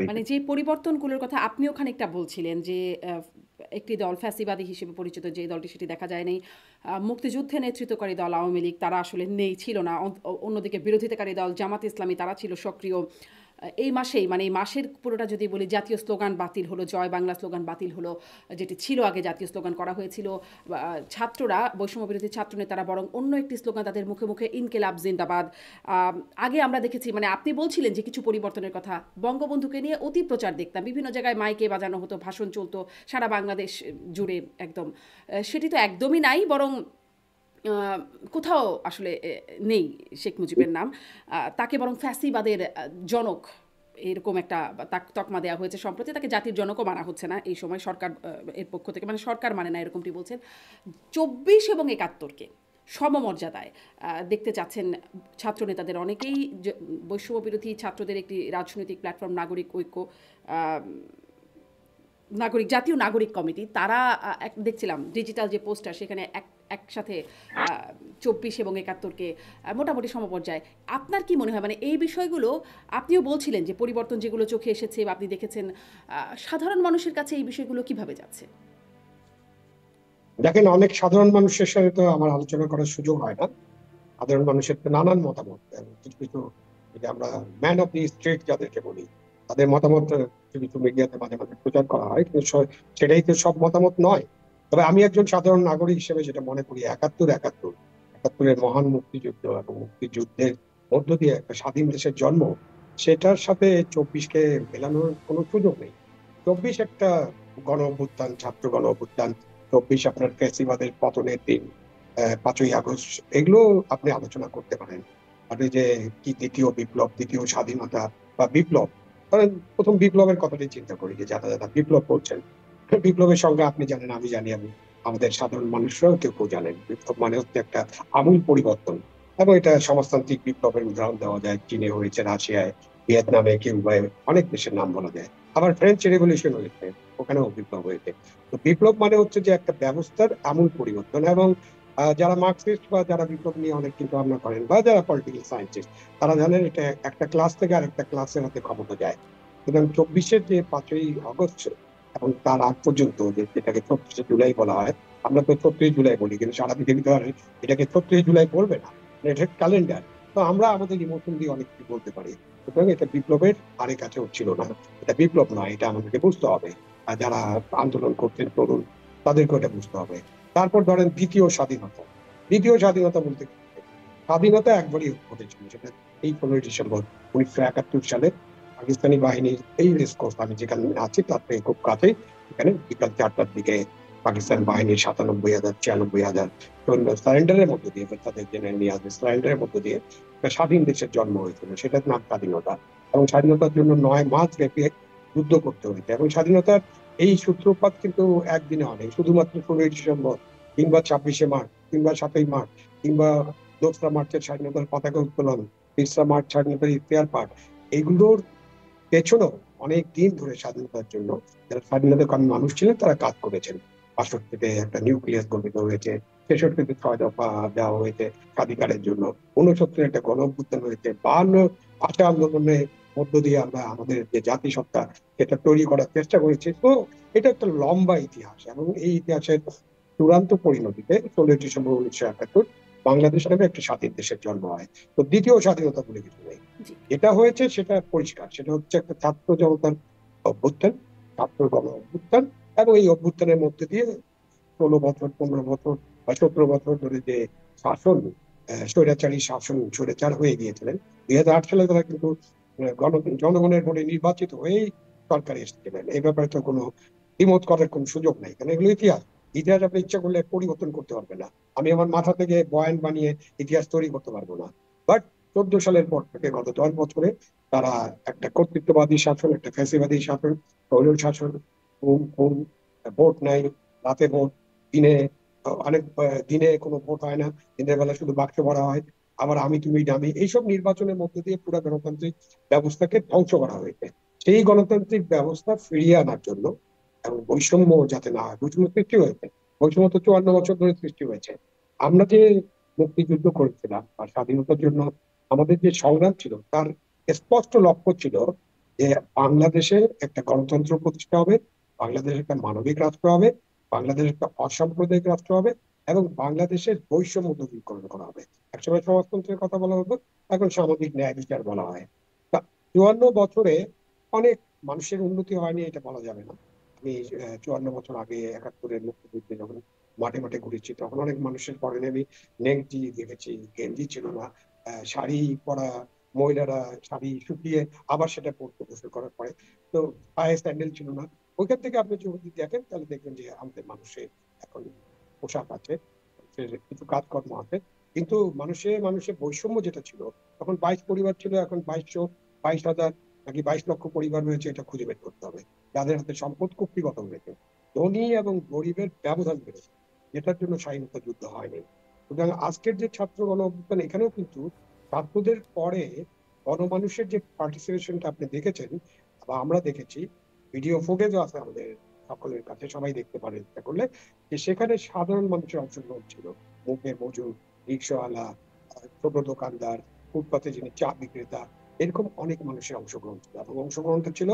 মানে যে পরিবর্তনগুলোর কথা আপনিও খানিকটা বলছিলেন যে একটি দল ফ্যাসিবাদী হিসেবে পরিচিত যে দলটি সেটি দেখা যায় নাই, মুক্তিযুদ্ধে নেতৃত্বকারী দল আওয়ামী লীগ তারা আসলে নেই, ছিল না। অন্যদিকে বিরোধিতাকারী দল জামাত ইসলামী তারা ছিল সক্রিয়। এই মাসেই মানে এই মাসের পুরোটা যদি বলি, জাতীয় স্লোগান বাতিল হলো, জয় বাংলা স্লোগান বাতিল হলো, যেটি ছিল আগে জাতীয় স্লোগান করা হয়েছিল। ছাত্ররা, বৈষম্য বিরোধী ছাত্রনেতারা বরং অন্য একটি স্লোগান তাদের মুখে মুখে ইনকেলাব জিন্দাবাদ। আগে আমরা দেখেছি, মানে আপনি বলছিলেন যে কিছু পরিবর্তনের কথা, বঙ্গবন্ধুকে নিয়ে অতি প্রচার দেখতাম, বিভিন্ন জায়গায় মাইকে বাজানো হতো, ভাষণ চলতো সারা বাংলাদেশ জুড়ে একদম। সেটি তো একদমই নাই, বরং কোথাও আসলে নেই শেখ মুজিবের নাম। তাকে বরং ফ্যাসিবাদের জনক এরকম একটা তকমা দেওয়া হয়েছে সম্প্রতি। তাকে জাতির জনকও মানা হচ্ছে না এই সময় সরকার এর পক্ষ থেকে, মানে সরকার মানে না এরকমটি বলছেন। ২৪ এবং ৭১কে সমমর্যাদায় দেখতে চাচ্ছেন ছাত্রনেতাদের অনেকেই। বৈষম্য বিরোধী ছাত্রদের একটি রাজনৈতিক প্ল্যাটফর্ম নাগরিক ঐক্য, জাতীয় নাগরিক কমিটি, তারা দেখছিলাম ডিজিটাল যে পোস্টার, সেখানে একসাথে ২৪ এবং ৭১কে মোটামুটি সমপর্যায়ে। আপনার কি মনে হয়, মানে এই বিষয়গুলো, আপনিও বলছিলেন যে পরিবর্তন যেগুলো চোখে এসেছে বা আপনি দেখেছেন, সাধারণ মানুষের কাছে এই বিষয়গুলো কিভাবে যাচ্ছে? দেখেন, অনেক সাধারণ মানুষের সাথে তো আমার আলোচনা করার সুযোগ হয় না। সাধারণ মানুষের তো নানান মতামত, এবং কিছু কিছু, এই যে আমরা ম্যান অফ দি স্ট্রিট যাদেরকে বলি, তাদের মতামত কিছু কিছু মিডিয়াতে মাঝে মাঝে প্রচার করা হয়, কিন্তু সেটাই তো সব মতামত নয়। তবে আমি একজন সাধারণ নাগরিক হিসেবে যেটা মনে করি, একাত্তরের মহান মুক্তিযুদ্ধ এবং মুক্তিযুদ্ধের মধ্য দিয়ে একটা স্বাধীন দেশের জন্ম, সেটার সাথে ২৪কে মেলানোর কোনো সুযোগ নেই। ২৪ একটা গণ অভ্যুত্থান, ছাত্র গণ অভ্যুত্থান। ২৪ আপনার ফ্যাসিবাদের পতনের দিন, ৫ই আগস্ট, এগুলো আপনি আলোচনা করতে পারেন। আপনি যে কি দ্বিতীয় বিপ্লব, দ্বিতীয় স্বাধীনতা বা বিপ্লব, কারণ প্রথম বিপ্লবের কথাটি চিন্তা করি, যে যারা যারা বিপ্লব করছেন, বিপ্লবের সঙ্গে আপনি জানেন, আমি জানি, আমাদের সাধারণ মানুষরাও কেউ কেউ জানেন, বিপ্লব মানে হচ্ছে একটা আমূল পরিবর্তন। এবং এটা সমাজতান্ত্রিক বিপ্লবের উদাহরণ দেওয়া যায়, চীনে হয়েছে, রাশিয়ায়, ভিয়েতনামে, কিউবায়, অনেক দেশের নাম বলা যায়। আবার ফ্রেঞ্চ রেভলিউশন হয়েছে, ওখানেও বিপ্লব হয়েছে। তো বিপ্লব মানে হচ্ছে যে একটা ব্যবস্থার আমূল পরিবর্তন। এবং যারা মার্কসিস্ট বা যারা বিপ্লব নিয়ে অনেক চিন্তা ভাবনা করেন, বা যারা পলিটিক্যাল সায়েন্টিস্ট, তারা জানেন এটা একটা ক্লাস থেকে আরেকটা ক্লাসের হাতে ক্ষমতা যায়। সুতরাং ২৪-এর যে ৫ই আগস্ট এবং তার আগ পর্যন্ত, যেটাকে ৩৬শে জুলাই বলা হয়, আমরা তো ৩৬ জুলাই বলি, কিন্তু সারা পৃথিবী তো আর এটাকে ৩৬ জুলাই বলবে না, এটা ক্যালেন্ডার। তো আমরা আমাদের ইমোশন দিয়ে অনেক কিছু বলতে পারি। সুতরাং এটা বিপ্লবের ধারে কাছেও ছিল না, এটা বিপ্লব নয়, এটা আমাদেরকে বুঝতে হবে। আর যারা আন্দোলন করতেন তরুণ, তাদেরকে এটা বুঝতে হবে। তারপর ধরেন দ্বিতীয় স্বাধীনতা। দ্বিতীয় স্বাধীনতা বলতে কি? স্বাধীনতা একবারই ঘটেছিল, সেটা এই ১৫ই ডিসেম্বর ১৯৭১ সালে পাকিস্তানি বাহিনীর এই রেসকোর্স, আমি যেখানে আছি তার থেকে খুব কাছে, এখানে বিকাল ৪টার দিকে পাকিস্তান বাহিনীর ৯৭,০০০ ৯৬,০০০ সৈন্য সারেন্ডারের মধ্য দিয়ে, তাদের জেনে নিয়ে আসবে, সারেন্ডারের মধ্য দিয়ে একটা স্বাধীন দেশের জন্ম হয়েছিল, সেটার নাম স্বাধীনতা। এবং স্বাধীনতার জন্য ৯ মাস ব্যাপী যুদ্ধ করতে হয়েছে। এবং স্বাধীনতার এই সূত্রপাত কিন্তু একদিনে হয়নি, শুধুমাত্র ১৬ই ডিসেম্বর কিংবা ২৬শে মার্চ কিংবা ৭ই মার্চ কিংবা ২রা মার্চের স্বাধীনতার পতাকা উত্তোলন, ৩রা মার্চ স্বাধীনতার ইফতেহার পাঠ, এইগুলোর পেছনেও অনেক দিন ধরে স্বাধীনতার জন্য যারা স্বাধীনতাকামী মানুষ ছিলেন, তারা কাজ করেছেন। ৬২-তে একটা নিউক্লিয়াস গঠিত হয়েছে, ৬৬-তে ৬ দফা দেওয়া হয়েছে স্বাধিকারের জন্য, ৬৯-এ একটা গণ অভ্যুত্থান হয়েছে, ৫২ ভাষা আন্দোলনের মধ্য দিয়ে আমরা আমাদের যে জাতিসত্তা, সেটা তৈরি করার চেষ্টা করেছি। তো এটা একটা লম্বা ইতিহাস, এবং এই ইতিহাসের চূড়ান্ত পরিণতিতে ১৬ই ডিসেম্বর ১৯৭১ বাংলাদেশ নামে একটা স্বাধীন দেশের জন্ম হয়। তো দ্বিতীয় স্বাধীনতা বলে কিছু নেই। জি। এটা হয়েছে, সেটা পরিষ্কার, সেটা হচ্ছে একটা ছাত্র জনতার অভ্যুত্থান, ছাত্র গণ অভ্যুত্থান। এবং এই অভ্যুত্থানের মধ্যে দিয়ে ১৬ বছর, ১৫ বছর বা ১৭ বছর ধরে যে শাসন, স্বৈরাচারী শাসন, স্বৈরাচার হয়ে গিয়েছিলেন, ২০০৮ সালে তারা কিন্তু জনগণের ভোটে নির্বাচিত হয়েই সরকারে এসেছিলেন। এই ব্যাপারে তো কোনো দ্বিমত করার কোনো সুযোগ নেই, কারণ এগুলো ইতিহাস। ইতিহাস আপনি ইচ্ছা করলে পরিবর্তন করতে পারবে না। আমি আমার মাথা থেকে বয়ান বানিয়ে ইতিহাস তৈরি করতে পারবো না। বাট ১৪ সালের পর থেকে গত ১০ বছরে তারা একটা কর্তৃত্ববাদী শাসন, একটা ফ্যাসিবাদী শাসন, তৈল শাসন, খুন খুন, ভোট নাই, রাতে ভোট, দিনে অনেক দিনে কোনো ভোট হয় না, দিনের বেলা শুধু বাক্স ভরা হয়, আবার আমি তুমি ডামি, এইসব নির্বাচনের মধ্যে দিয়ে পুরো গণতান্ত্রিক ব্যবস্থাকে ধ্বংস করা হয়েছে। সেই গণতান্ত্রিক ব্যবস্থা ফিরিয়ে আনার জন্য, এবং বৈষম্য যাতে না হয়, বৈষম্য সৃষ্টি হয়েছে, বৈষম্য তো ৫৪ বছর ধরে সৃষ্টি হয়েছে। আমরা যে মুক্তিযুদ্ধ করেছিলাম বা স্বাধীনতার জন্য আমাদের যে সংগ্রাম ছিল, তার স্পষ্ট লক্ষ্য ছিল যে বাংলাদেশে একটা গণতন্ত্র প্রতিষ্ঠা হবে, বাংলাদেশ একটা মানবিক রাষ্ট্র হবে, বাংলাদেশ একটা অসাম্প্রদায়িক রাষ্ট্র হবে এবং বাংলাদেশের বৈষম্য দূরীকরণ করা হবে। একসময় সমাজতন্ত্রের কথা বলা হতো, এখন সামাজিক ন্যায় বিচার বলা হয়। তা 54 বছরে অনেক মানুষের উন্নতি হয়নি এটা বলা যাবে না। আমি 54 বছর আগে 71-এর মুক্তিযুদ্ধে যখন মাঠে মাঠে ঘুরেছি তখন অনেক মানুষের পরনে আমি নেংটি দেখেছি, গেঞ্জি ছিল না, শাড়ি পরা মহিলারা শাড়ি শুকিয়ে আবার সেটা পরতে গোসল করার পরে, তো পায়ে স্যান্ডেল ছিল না। ওইখান থেকে আপনি যদি দেখেন তাহলে দেখবেন যে আমাদের মানুষের এখন পোশাক আছে, মানুষের কিছু কাজকর্ম আছে, কিন্তু মানুষের বৈষম্য যেটা ছিল, তখন 22 পরিবার ছিল, এখন 2200 22,000 নাকি 22 লক্ষ পরিবার হয়েছে, এটা খুঁজে বের করতে হবে। যাদের হাতে সম্পদ কুক্ষিগত হয়েছে, ধনী এবং গরিবের ব্যবধান বেড়েছে, যেটার জন্য স্বাধীনতা যুদ্ধ হয়নি। সুতরাং আজকের যে ছাত্র গণ অভ্যুত্থান, এখানেও কিন্তু ছাত্রদের পরে গণমানুষের যে পার্টিসিপেশনটা আপনি দেখেছেন বা আমরা দেখেছি, ভিডিও ফুটেজও আছে আমাদের সকলের কাছে, সবাই দেখতে পারে ইচ্ছা করলে, যে সেখানে সাধারণ মানুষের অংশগ্রহণ ছিল। মুখের মজুর, রিক্সাওয়ালা, ছোট দোকানদার, ফুটপাতে যিনি চা বিক্রেতা, এরকম অনেক মানুষের অংশগ্রহণ ছিল এবং অংশগ্রহণটা ছিল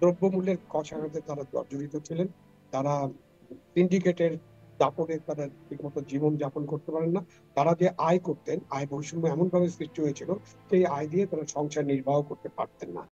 দ্রব্যমূল্যের কষাঘাতে তারা জর্জরিত ছিলেন। তারা সিন্ডিকেটের দাপটে তারা ঠিকমতো জীবন যাপন করতে পারেন না। তারা যে আয় করতেন, আয় বৈষম্য এমন ভাবে সৃষ্টি হয়েছিল, সেই আয় দিয়ে তারা সংসার নির্বাহ করতে পারতেন না।